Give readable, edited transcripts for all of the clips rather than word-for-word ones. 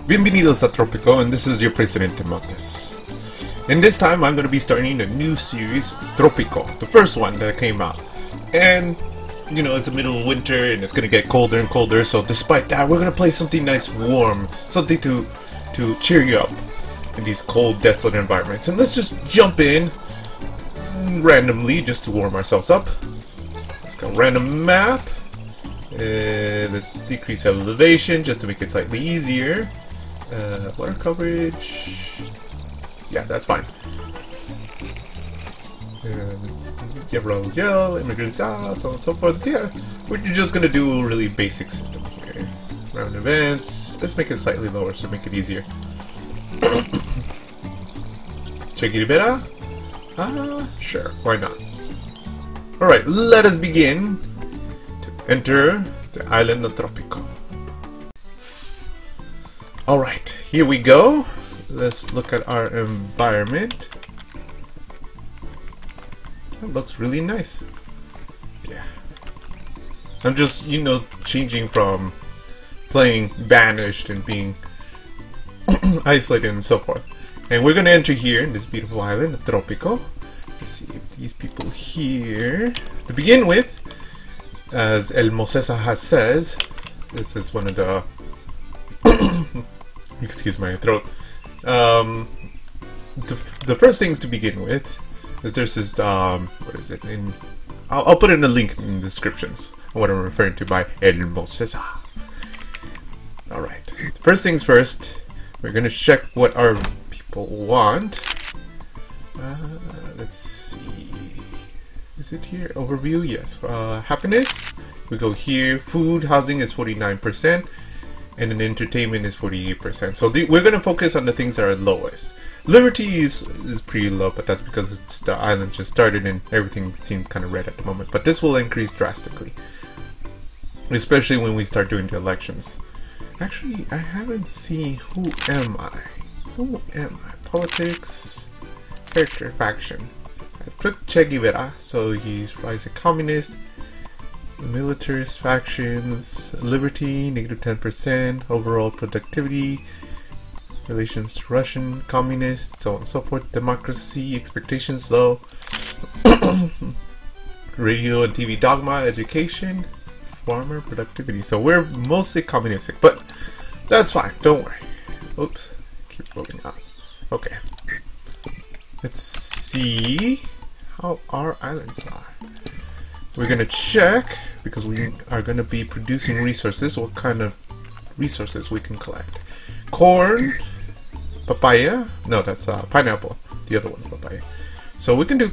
Bienvenidos a Tropico, and this is your Presidente Montes. And this time I'm going to be starting a new series, Tropico, the first one that came out. And, you know, it's the middle of winter and it's going to get colder and colder, so despite that, we're going to play something nice, warm, something to cheer you up in these cold, desolate environments. And let's just jump in randomly just to warm ourselves up. Let's go random map. Let's decrease elevation just to make it slightly easier. Water coverage. Yeah, that's fine. Yell, immigrants out, so on and so forth. Yeah, we're just gonna do a really basic system here. Round events. Let's make it slightly lower to make it easier. Check it better? Sure, why not? Alright, let us begin to enter the island of Tropico. Alright, here we go. Let's look at our environment. That looks really nice. Yeah. I'm just, you know, changing from playing banished and being isolated and so forth. And we're going to enter here in this beautiful island, Tropico. Let's see if these people here, to begin with, as El Mosesa has says, this is one of the excuse my throat. The first things to begin with is there's this what is it? I'll put in a link in the descriptions what I'm referring to by El Mosesa. Alright, first things first, we're gonna check what our people want. Let's see, is it here? Overview, yes. Happiness, we go here. Food, housing is 49%. And then entertainment is 48%. So we're going to focus on the things that are lowest. Liberty is pretty low, but that's because it's the island just started and everything seems kind of red at the moment. But this will increase drastically, especially when we start doing the elections. Actually, I haven't seen who am I? Who am I? Politics, character, faction. I put Che Guevara, so he's a communist. Militarist factions, liberty, -10%, overall productivity, relations to Russian, communist, so on and so forth, democracy, expectations low, radio and TV dogma, education, farmer productivity. So we're mostly communistic, but that's fine, don't worry. Oops, keep moving on. Okay, let's see how our islands are. We're gonna check, because we are gonna be producing resources, what kind of resources we can collect. Corn, papaya, no, that's pineapple, the other one's papaya. So we can do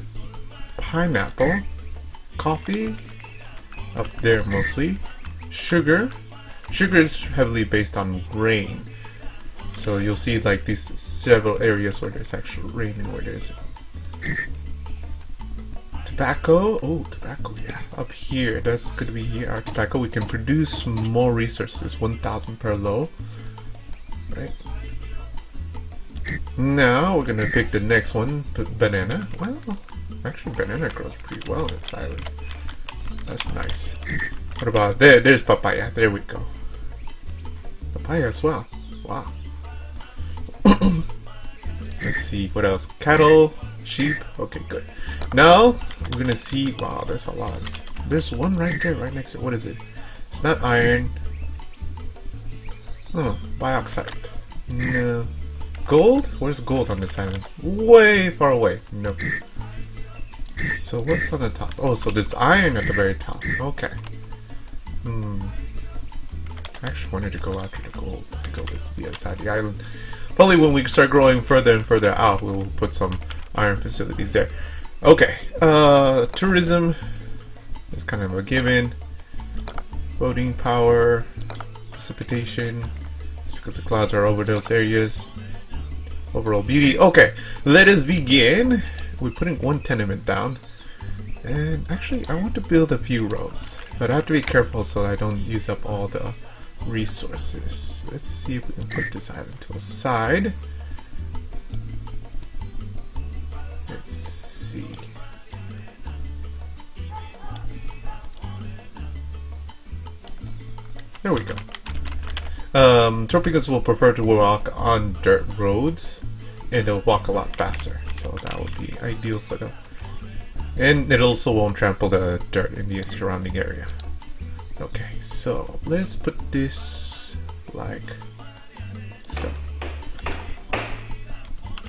pineapple, coffee, up there mostly, sugar. Sugar is heavily based on rain. So you'll see like these several areas where there's actual rain and where there isn't. Tobacco, oh, tobacco, yeah, up here, that's going to be here, our tobacco. We can produce more resources, 1,000 per low, right? Now, we're going to pick the next one, banana. Well, actually, banana grows pretty well in this island. That's nice. What about, there's papaya, there we go. Papaya as well, wow. Let's see, what else? Cattle, sheep, okay, good. Now, we're gonna see, wow, there's a lot. There's one right there, right next to it. What is it? It's not iron. Oh, bauxite. No. Gold? Where's gold on this island? Way far away. Nope. So what's on the top? Oh, so there's iron at the very top. Okay. I actually wanted to go after the gold, but the gold is to the other side of the island. Probably when we start growing further and further out, we'll put some iron facilities there. Okay, tourism is kind of a given. Voting power, precipitation, it's because the clouds are over those areas. Overall beauty. Okay, let us begin. We're putting one tenement down. And actually, I want to build a few roads, but I have to be careful so I don't use up all the resources. Let's see if we can put this island to a side. Let's see. There we go. Tropicals will prefer to walk on dirt roads, and they'll walk a lot faster, so that would be ideal for them. And it also won't trample the dirt in the surrounding area. Okay, so let's put this like so.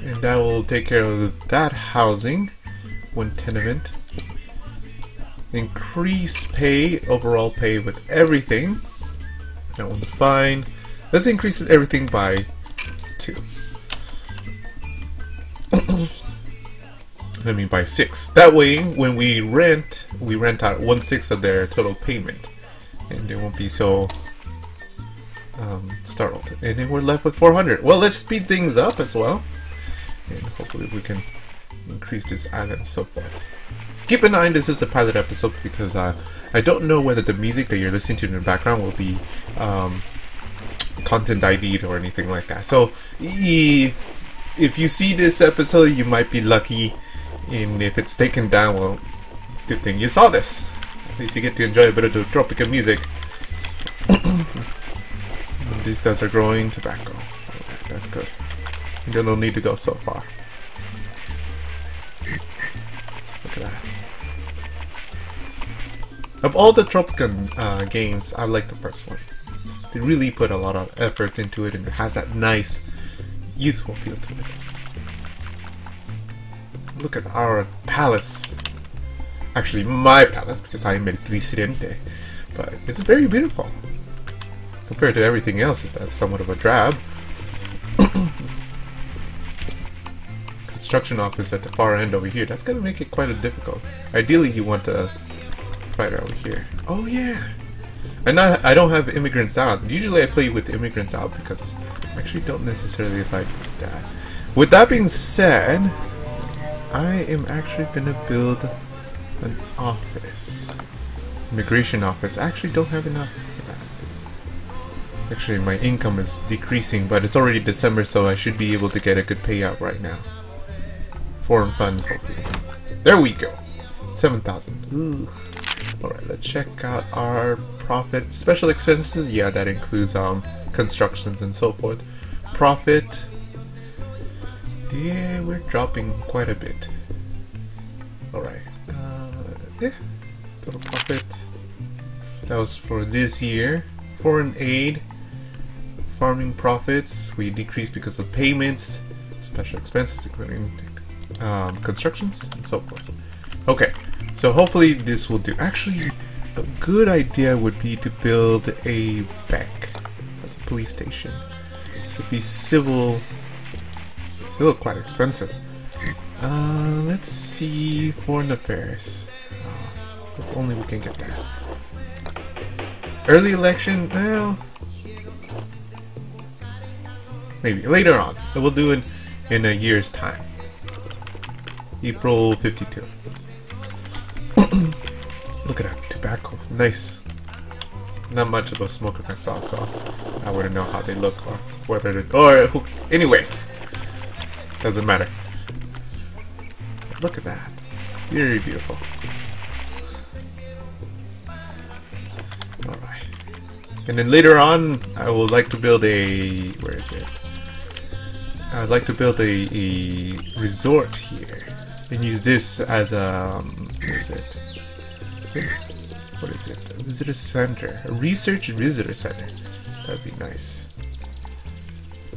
And that will take care of that housing. One tenement. Increase pay, overall pay with everything. That one's fine. Let's increase everything by 2. I mean by 6. That way, when we rent out 1/6 of their total payment, and they won't be so startled. And then we're left with 400. Well, let's speed things up as well, and hopefully we can increase this island and so forth. Keep in mind, this is a pilot episode because I don't know whether the music that you're listening to in the background will be content ID'd or anything like that. So if you see this episode, you might be lucky, and if it's taken down, well, good thing you saw this. At least you get to enjoy a bit of the tropical music. These guys are growing tobacco. Alright, that's good. You don't need to go so far. Look at that. Of all the tropical games, I like the first one. They really put a lot of effort into it, and it has that nice youthful feel to it. Look at our palace. Actually, my palace, because I am el Presidente. But it's very beautiful. Compared to everything else, that's somewhat of a drab. Construction office at the far end over here. That's going to make it quite difficult. Ideally, you want a fighter over here. Oh, yeah. And I don't have immigrants out. Usually I play with immigrants out because I actually don't necessarily like that. With that being said, I am actually gonna build an office. Immigration office. I actually don't have enough for that. Actually, my income is decreasing, but it's already December, so I should be able to get a good payout right now. Foreign funds, hopefully. There we go. 7,000. Alright, let's check out our profit. Special expenses, yeah, that includes constructions and so forth. Profit, yeah, we're dropping quite a bit. Alright, yeah, total profit. That was for this year. Foreign aid, farming profits, we decreased because of payments, special expenses, including constructions and so forth. Okay. So hopefully this will do. Actually, a good idea would be to build a bank. That's a police station. So it'd be civil. It's still quite expensive. Let's see, foreign affairs. If only we can get that. Early election, well, maybe later on. We'll do it in a year's time. April 52. Look at that tobacco, nice. Not much of a smoker myself, so I wouldn't know how they look or whether they, or who. Anyways, doesn't matter. Look at that, very beautiful. All right, and then later on, I would like to build a. Where is it? I'd like to build a resort here and use this as a. Where is it? What is it? A visitor center. A research visitor center. That'd be nice.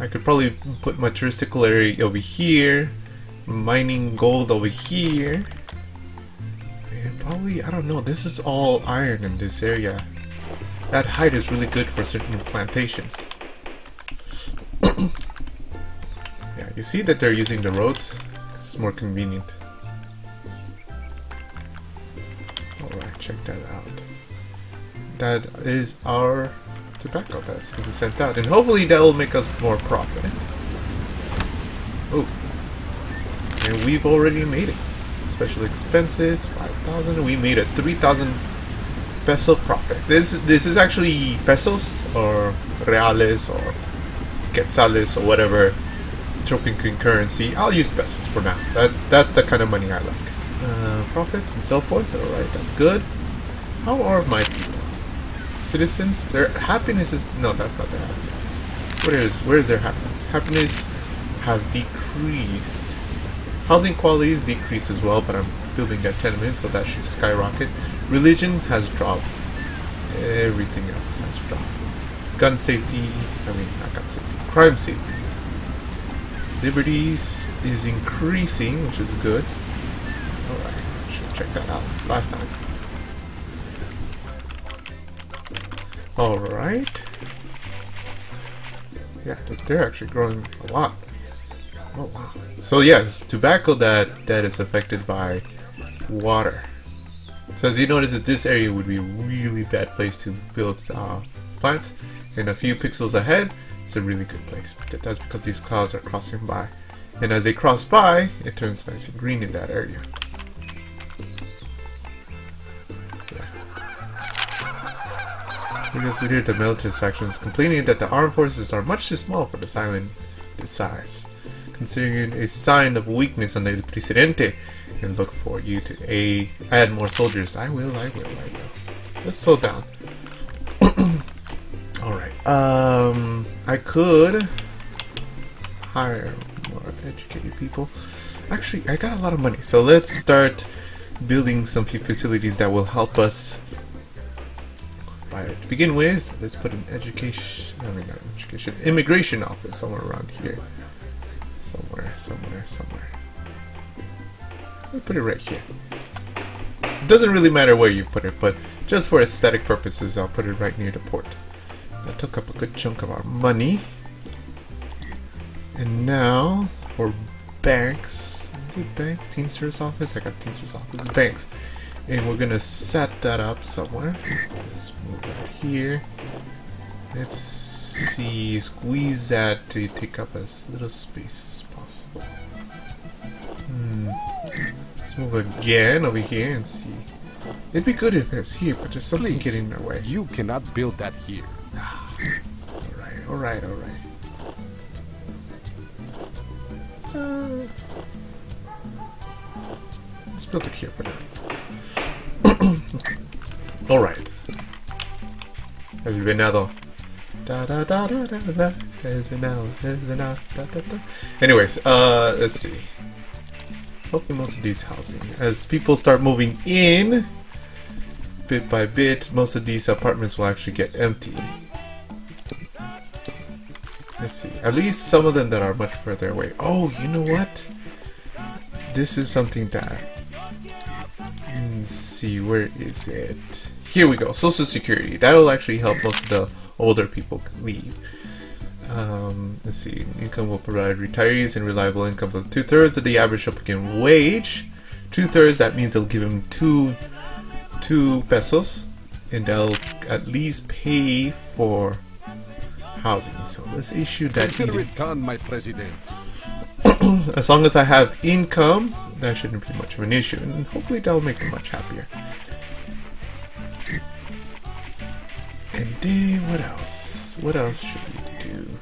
I could probably put my touristical area over here. Mining gold over here. And probably, I don't know, this is all iron in this area. That height is really good for certain plantations. Yeah, you see that they're using the roads? It's more convenient. Alright, check that out. That is our tobacco that's being sent out. And hopefully that will make us more profit. Oh. And we've already made it. Special expenses, 5,000. We made a 3,000 peso profit. This is actually pesos or reales or quetzales or whatever Tropican currency. I'll use pesos for now. That's the kind of money I like. Profits and so forth. Alright, that's good. How are my people? Citizens, their happiness is no, that's not their happiness. Where is their happiness? Happiness has decreased. Housing quality is decreased as well, but I'm building that tenement, so that should skyrocket. Religion has dropped. Everything else has dropped. Gun safety, not gun safety, crime safety. Liberties is increasing, which is good. Alright, should check that out last time. Alright. Yeah, they're actually growing a lot. Oh wow. So yes, tobacco that is affected by water. So as you notice that this area would be a really bad place to build plants. And a few pixels ahead, it's a really good place. That's because these clouds are crossing by. And as they cross by, it turns nice and green in that area. Biggest leader of the militarist factions complaining that the armed forces are much too small for this island this size. Considering it a sign of weakness on the Presidente and look for you to add more soldiers. I will. Let's slow down. Alright. I could hire more educated people. Actually, I got a lot of money, so let's start building some few facilities that will help us. To begin with, let's put an immigration office somewhere around here. Somewhere. We'll put it right here. It doesn't really matter where you put it, but just for aesthetic purposes, I'll put it right near the port. That took up a good chunk of our money. And now, for banks. Is it banks? Teamster's office? I got Teamster's office. Banks. And we're gonna set that up somewhere. Let's move right here. Let's see, squeeze that to take up as little space as possible. Let's move again over here and see. It'd be good if it's here, but there's something getting in our way. You cannot build that here. Alright. Let's build it here for now. Alright. El venado. Anyways, let's see. Hopefully most of these housing. As people start moving in, bit by bit, most of these apartments will actually get empty. Let's see. At least some of them that are much further away. Oh, you know what? This is something that... Let's see, where is it? Here we go. Social Security. That'll actually help most of the older people leave. Let's see. Income will provide retirees and reliable income of 2/3 of the average applicant wage. 2/3, that means they'll give them two pesos, and they'll at least pay for housing. So let's issue that. Consider it done, my president. As long as I have income, that shouldn't be much of an issue, and hopefully that'll make them much happier. And then what else? What else should we do?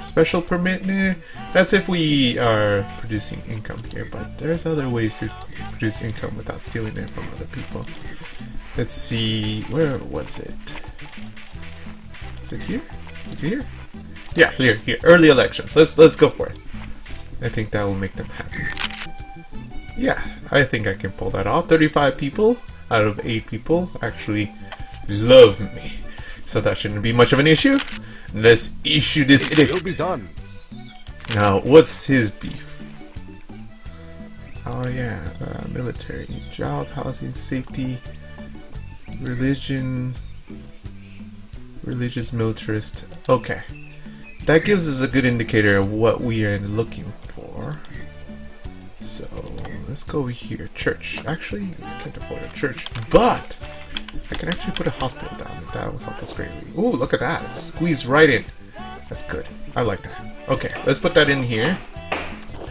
Special permit? Nah, that's if we are producing income here, but there's other ways to produce income without stealing it from other people. Let's see, where was it? Is it here? Is it here? Yeah, here. Early elections. Let's go for it. I think that will make them happy. Yeah, I think I can pull that off. 35 people out of 8 people actually love me, so that shouldn't be much of an issue. Let's issue this edict. It'll be done. Now, what's his beef? Oh yeah, military, job, housing, safety, religion, religious militarist. Okay, that gives us a good indicator of what we are looking for. So let's go over here. Church. Actually, I can't afford a church, but I can actually put a hospital down, and that will help us greatly. Ooh, look at that. It's squeezed right in. That's good. I like that. Okay, let's put that in here.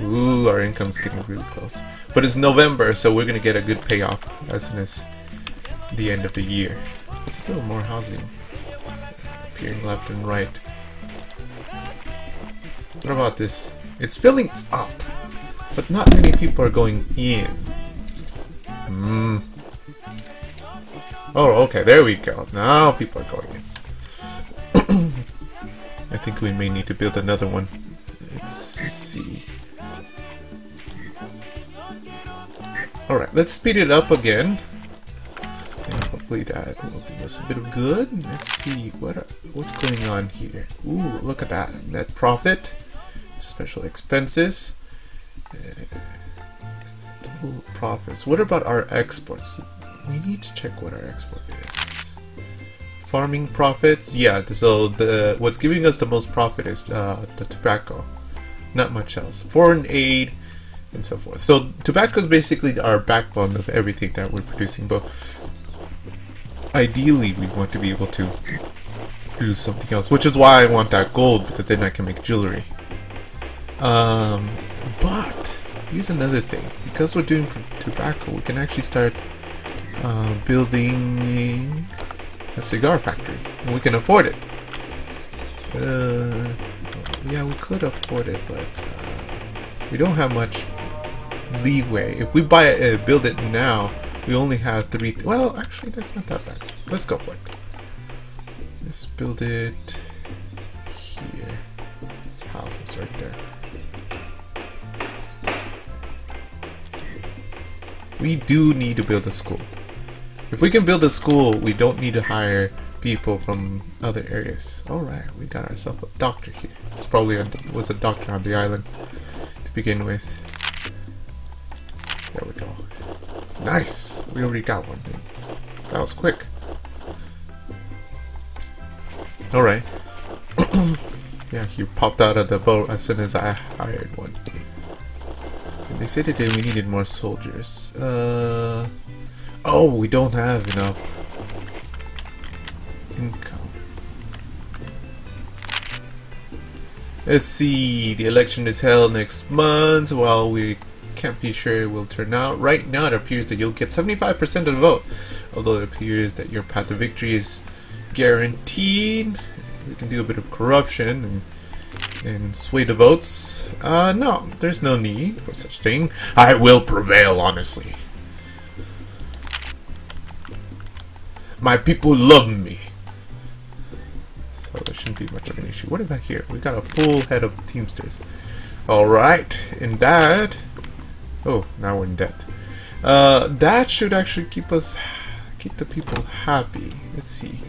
Ooh, our income's getting really close. But it's November, so we're going to get a good payoff as soon as the end of the year. There's still more housing appearing left and right. What about this? It's filling up, but not many people are going in. Oh, okay, there we go. Now people are going in. I think we may need to build another one. Let's see. Alright, let's speed it up again. And hopefully that will do us a bit of good. Let's see what's going on here. Ooh, look at that. Net profit, special expenses, total profits. What about our exports? We need to check what our export is. Farming profits, yeah, so what's giving us the most profit is the tobacco. Not much else. Foreign aid and so forth. So tobacco is basically our backbone of everything that we're producing, but ideally we want to be able to do something else, which is why I want that gold, because then I can make jewelry. But here's another thing. Because we're doing tobacco, we can actually start building a cigar factory, and we can afford it. Yeah, we could afford it, but we don't have much leeway. If we build it now, we only have 3. Well, actually, that's not that bad. Let's go for it. Let's build it here. This house is right there. We do need to build a school. If we can build a school, we don't need to hire people from other areas. Alright, we got ourselves a doctor here. It's probably was a doctor on the island to begin with. There we go. Nice! We already got one. That was quick. Alright. Yeah, he popped out of the boat as soon as I hired one. And they said that we needed more soldiers. Oh, we don't have enough income. Let's see, the election is held next month. While we can't be sure it will turn out, right now it appears that you'll get 75% of the vote. Although it appears that your path to victory is guaranteed. We can do a bit of corruption and sway the votes. No, there's no need for such thing. I will prevail, honestly. My people love me. So there shouldn't be much of an issue. What about here? We got a full head of teamsters. Alright, and that... Oh, now we're in debt. That should actually keep the people happy. Let's see.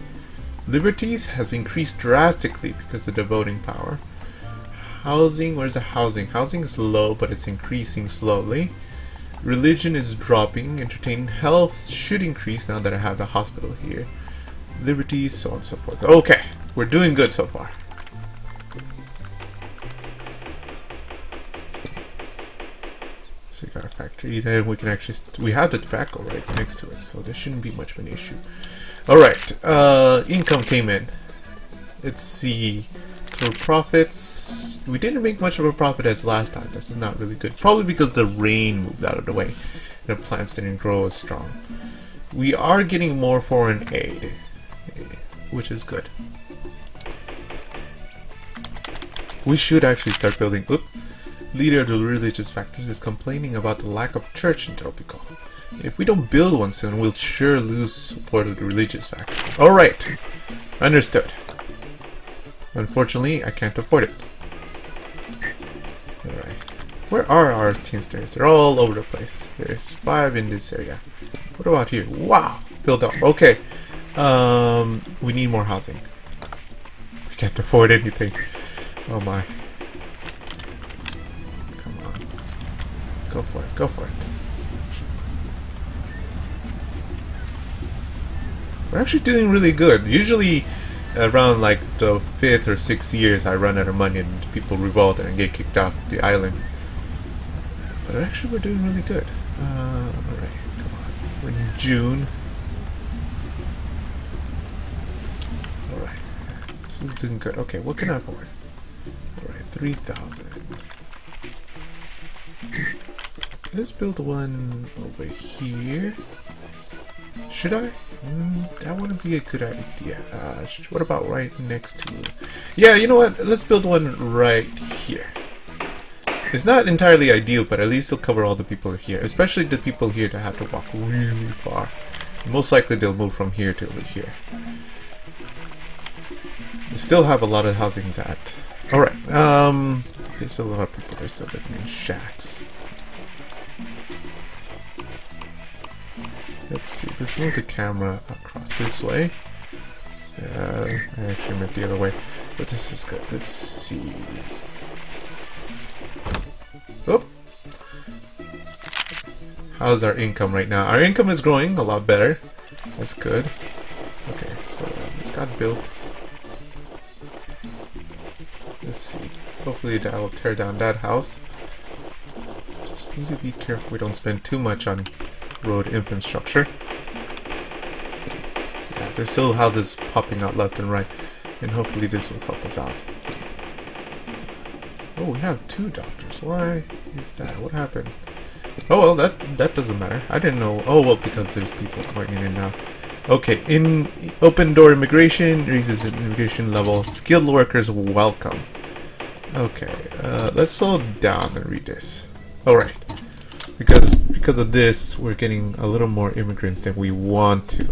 Liberties has increased drastically because of the voting power. Housing, where's the housing? Housing is low, but it's increasing slowly. Religion is dropping. Entertainment, health should increase now that I have the hospital here. Liberties, so on and so forth. Okay, we're doing good so far. Cigar factory. Then we can actually we have the tobacco right next to it, so there shouldn't be much of an issue. All right, income came in. Let's see. For profits, we didn't make much of a profit as last time. This is not really good. Probably because the rain moved out of the way and the plants didn't grow as strong. We are getting more foreign aid, which is good. We should actually start building. Oop. Leader of the religious factors is complaining about the lack of church in Tropico. If we don't build one soon, we'll sure lose support of the religious faction. Alright, understood. Unfortunately, I can't afford it. Alright. Where are our teamsters? They're all over the place. There's 5 in this area. What about here? Wow! Filled up. Okay. We need more housing. We can't afford anything. Oh my. Come on. Go for it. Go for it. We're actually doing really good. Usually around like the 5th or 6th years I run out of money and people revolt and get kicked off the island. But actually we're doing really good. Alright, come on. We're in June. Alright. This is doing good. Okay, what can I afford? Alright, 3,000. Let's build one over here. Should I? That wouldn't be a good idea. What about right next to you? Yeah, you know what? Let's build one right here. It's not entirely ideal, but at least it'll cover all the people here. Especially the people here that have to walk really far. Most likely they'll move from here to over here. We still have a lot of housings at. Alright, there's still a lot of people. They're still living in shacks. Let's see, let's move the camera across this way. I actually meant the other way, but this is good. Let's see. Oh! How's our income right now? Our income is growing a lot better. That's good. Okay, so this got built. Let's see. Hopefully that will tear down that house. Just need to be careful we don't spend too much on road infrastructure. Yeah, there's still houses popping out left and right, and hopefully this will help us out. Oh, we have 2 doctors. Why is that? What happened? Oh well, that doesn't matter. I didn't know. Oh well, because there's people going in and now. Okay, in open door immigration raises immigration level. Skilled workers welcome. Okay, let's slow down and read this. All right, because of this, we're getting a little more immigrants than we want to.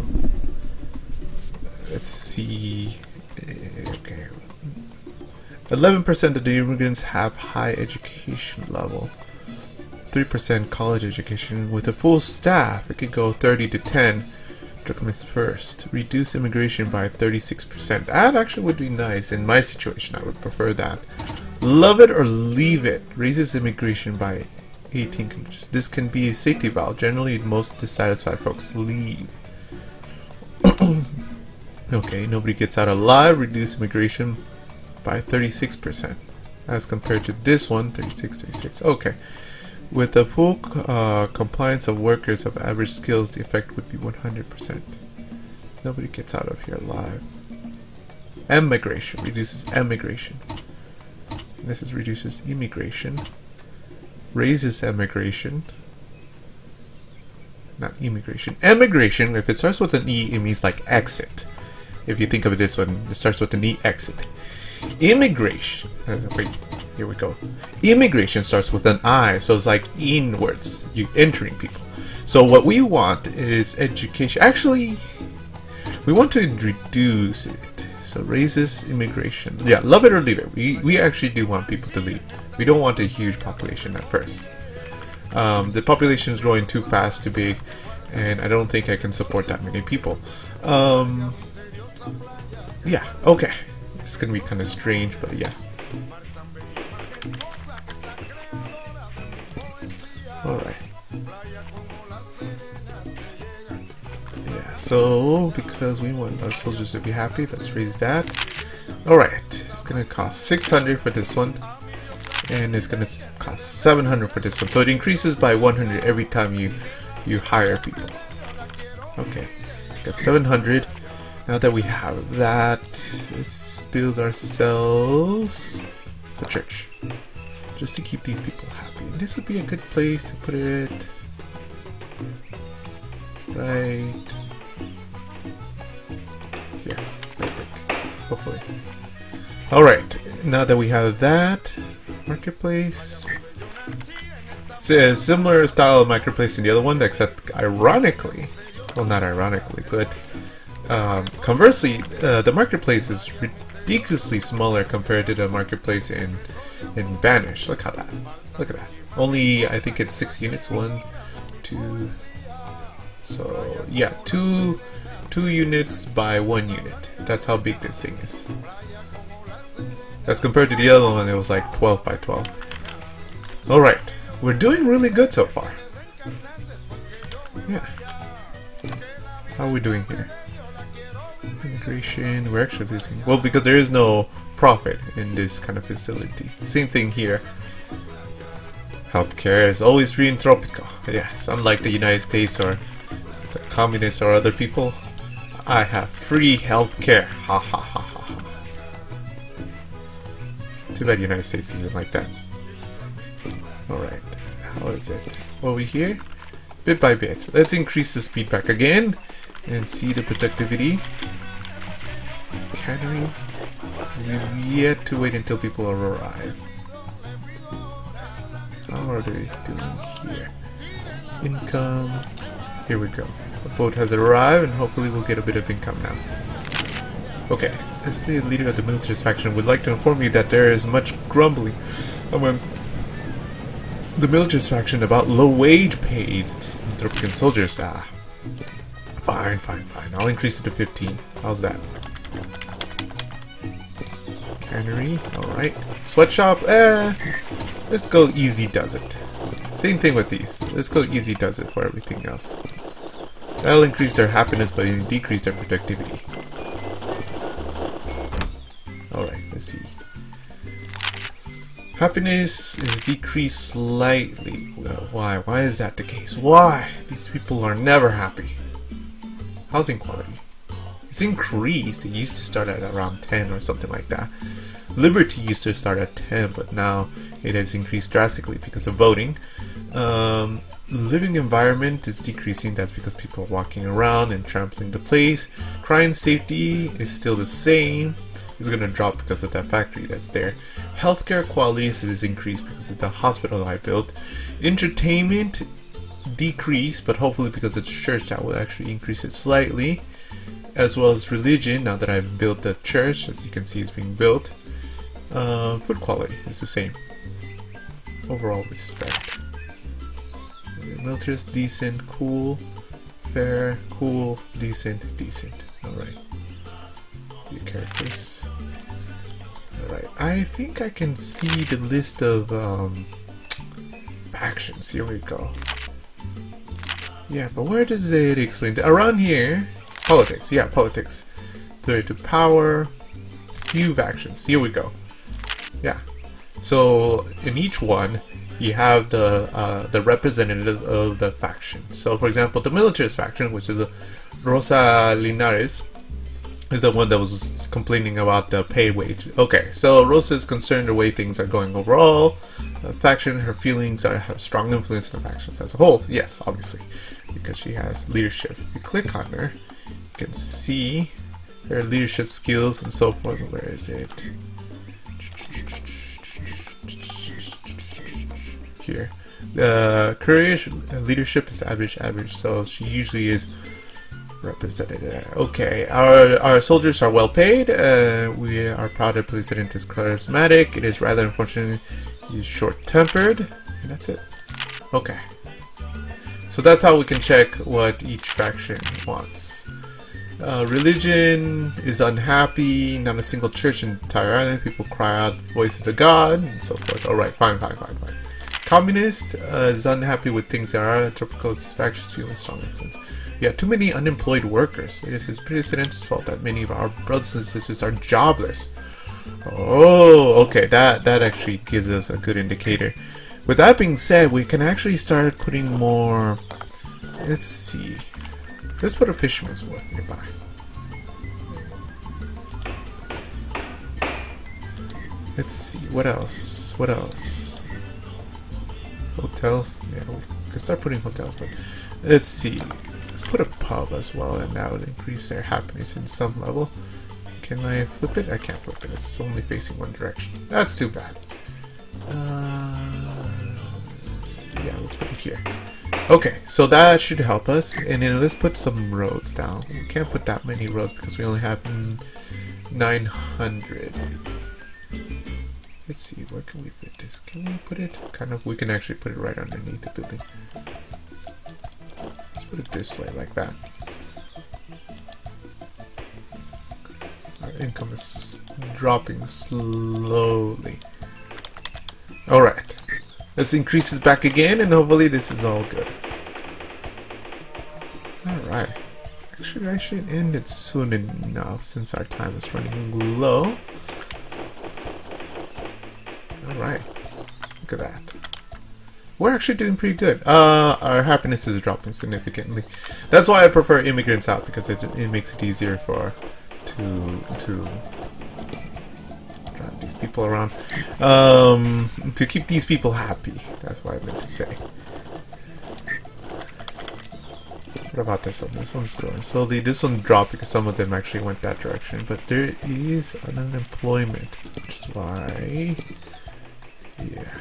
Let's see. Okay, 11% of the immigrants have high education level. 3% college education. With a full staff, it could go 30 to 10. Recommends first. Reduce immigration by 36%. That actually would be nice. In my situation, I would prefer that. Love it or leave it. Raises immigration by 18 countries. This can be a safety valve. Generally, most dissatisfied folks leave. Okay, nobody gets out alive. Reduce immigration by 36%. As compared to this one, 36. Okay. With the full compliance of workers of average skills, the effect would be 100%. Nobody gets out of here alive. Emigration reduces emigration. This is reduces immigration. Raises emigration. Not immigration. Emigration, if it starts with an E, it means like exit. If you think of it this one, it starts with an E, exit. Immigration. Wait. Here we go. Immigration starts with an I, so it's like inwards. You entering people. So what we want is education. Actually, we want to reduce it. So raises immigration. Yeah, love it or leave it. We actually do want people to leave. We don't want a huge population at first. The population is growing too fast, too big, and I don't think I can support that many people. Yeah, okay. It's gonna be kind of strange, but yeah. Alright. Yeah, so because we want our soldiers to be happy, let's raise that. Alright, it's gonna cost 600 for this one, and it's gonna cost 700 for this one. So it increases by 100 every time you hire people. Okay, got 700. Now that we have that, let's build ourselves a church, just to keep these people happy. And this would be a good place to put it. Right here, I think. Hopefully. Alright, now that we have that, marketplace. It's a similar style of marketplace in the other one, except ironically, well, not ironically, but conversely, the marketplace is ridiculously smaller compared to the marketplace in Vanish. Look at that. Only, I think it's 6 units. 1, 2. So yeah, two units by 1 unit. That's how big this thing is. As compared to the other one, it was like 12 by 12. All right, we're doing really good so far. Yeah. How are we doing here? Immigration, we're actually losing. Well, because there is no profit in this kind of facility. Same thing here. Healthcare is always free in Tropico. Yes, unlike the United States or the communists or other people, I have free healthcare. Ha ha ha ha. Too bad the United States isn't like that. Alright, how is it? Over here? Bit by bit. Let's increase the speed back again and see the productivity. Can we? We've yet to wait until people arrive. How are they doing here? Income. Here we go. The boat has arrived, and hopefully we'll get a bit of income now. Okay, as the leader of the militarist faction would like to inform you that there is much grumbling among the militarist faction about low wage paid Tropican soldiers. Fine. I'll increase it to 15. How's that? Cannery, alright. Sweatshop, let's go easy does it. Same thing with these. Let's go easy does it for everything else. That'll increase their happiness but decrease their productivity. Alright, let's see. Happiness is decreased slightly. Well, why? Why is that the case? Why? These people are never happy. Housing quality. It's increased. It used to start at around 10 or something like that. Liberty used to start at 10, but now it has increased drastically because of voting. Living environment is decreasing. That's because people are walking around and trampling the place. Crime safety is still the same. It's going to drop because of that factory that's there. Healthcare quality is increased because of the hospital I built. Entertainment decreased, but hopefully because of the church that will actually increase it slightly. As well as religion, now that I've built the church, as you can see, is being built. Food quality is the same. Overall respect. Militarist, decent, cool, fair, cool, decent. Alright. Your characters. Alright, I think I can see the list of factions. Here we go. Yeah, but where does it explain? Around here, politics. Yeah, politics. Third to power. Few factions. Here we go. Yeah. So in each one, you have the representative of the faction. So for example, the militarist faction, which is Rosa Linares, is the one that was complaining about the pay wage. Okay, so Rosa is concerned the way things are going overall. Faction, her feelings have strong influence on the factions as a whole. Yes, obviously, because she has leadership. If you click on her, you can see her leadership skills and so forth. Where is it? Here. The courage leadership is average, so she usually is represented there. Okay, our soldiers are well paid. We are proud that President is charismatic. It is rather unfortunate he's short-tempered, and that's it. Okay, so that's how we can check what each faction wants. Religion is unhappy. Not a single church in the entire island. People cry out voice of the god and so forth. Alright, fine. Communist is unhappy with things that are tropical factions feeling strong influence. Yeah, too many unemployed workers. It is his President's fault that many of our brothers and sisters are jobless. Oh, okay, that actually gives us a good indicator. With that being said, we can actually start putting more. Let's see. Let's put a fisherman's wharf nearby. Let's see, what else? Hotels? Yeah, we can start putting hotels, but let's see. Let's put a pub as well, and that would increase their happiness in some level. Can I flip it? I can't flip it. It's only facing one direction. That's too bad. Yeah, let's put it here. Okay, so that should help us. And then let's put some roads down. We can't put that many roads because we only have 900. Let's see, where can we fit this? Can we put it? We can actually put it right underneath the building. Let's put it this way, like that. Our income is dropping slowly. Alright. Let's increase this back again, and hopefully this is all good. Alright. Actually, I should end it soon enough since our time is running low. Alright. Look at that. We're actually doing pretty good. Our happiness is dropping significantly. That's why I prefer immigrants out, because it makes it easier to drive these people around. To keep these people happy. That's what I meant to say. What about this one? This one's going slowly. This one dropped because some of them actually went that direction. But there is an unemployment, which is why... Yeah.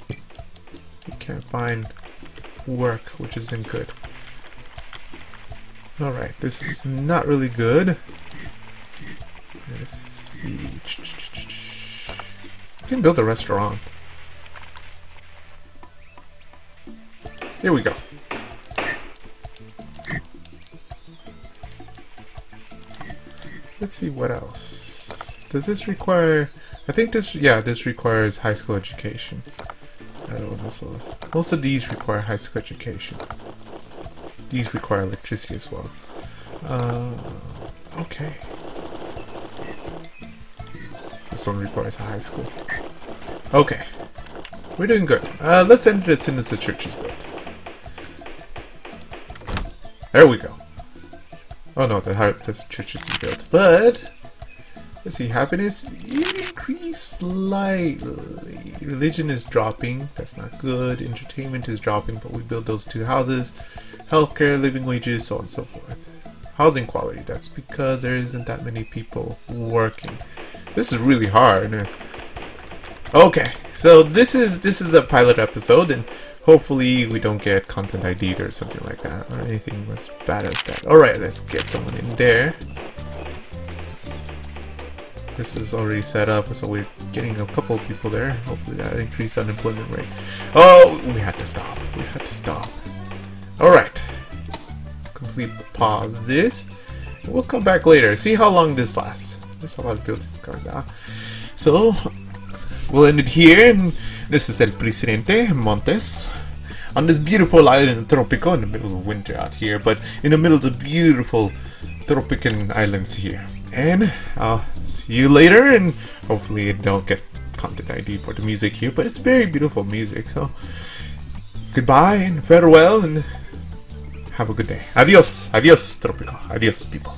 You can't find work, which isn't good. Alright, this is not really good. Let's see. You can build a restaurant. Here we go. Let's see what else. Does this require... I think this, yeah, this requires high school education. Most of these require high school education. These require electricity as well. Okay. This one requires a high school. Okay. We're doing good. Let's enter as soon as the church is built. There we go. Oh no, the church isn't built. But let's see, happiness increased slightly. Religion is dropping. That's not good. Entertainment is dropping, but we built those 2 houses. Healthcare, living wages, so on and so forth. Housing quality. That's because there isn't that many people working. This is really hard. Okay, so this is a pilot episode, and hopefully we don't get content ID'd or something like that, or anything as bad as that. Alright, let's get someone in there. This is already set up, so we're getting a couple of people there. Hopefully that increased unemployment rate. Oh, we had to stop. We had to stop. Alright. Let's completely pause this. And we'll come back later. See how long this lasts. There's a lot of buildings going down. So, we'll end it here. And this is El Presidente Montes. On this beautiful island, Tropico, in the middle of winter out here. But in the middle of the beautiful Tropican islands here. And I'll see you later, and hopefully I don't get content ID for the music here, but it's very beautiful music, so goodbye and farewell, and have a good day. Adios, adios Tropico, adios people.